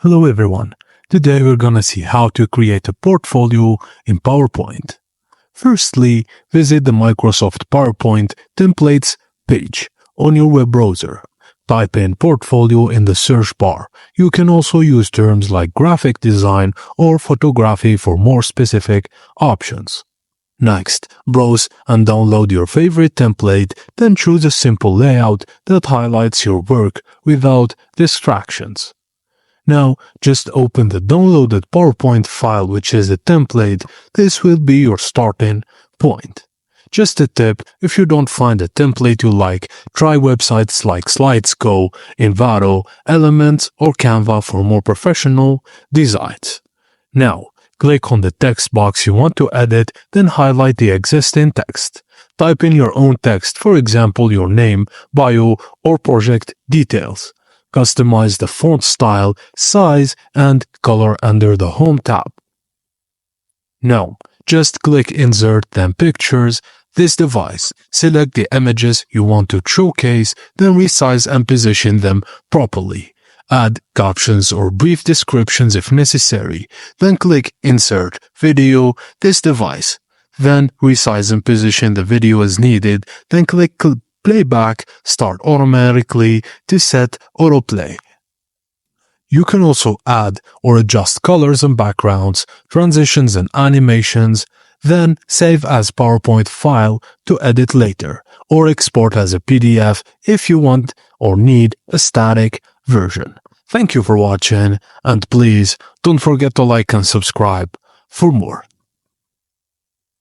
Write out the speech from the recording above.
Hello everyone. Today we're gonna see how to create a portfolio in PowerPoint. Firstly, visit the Microsoft PowerPoint templates page on your web browser. Type in portfolio in the search bar. You can also use terms like graphic design or photography for more specific options. Next, browse and download your favorite template, then choose a simple layout that highlights your work without distractions. Now, just open the downloaded PowerPoint file, which is the template. This will be your starting point. Just a tip, if you don't find a template you like, try websites like SlidesGo, Envato, Elements, or Canva for more professional designs. Now, click on the text box you want to edit, then highlight the existing text. Type in your own text, for example, your name, bio, or project details. Customize the font style, size, and color under the Home tab. Now, just click Insert then Pictures, this device. Select the images you want to showcase, then resize and position them properly. Add captions or brief descriptions if necessary. Then click Insert Video, this device. Then resize and position the video as needed. Then click Playback, start automatically to set autoplay. You can also add or adjust colors and backgrounds, transitions and animations, then save as PowerPoint file to edit later, or export as a PDF if you want or need a static version. Thank you for watching, and please don't forget to like and subscribe for more.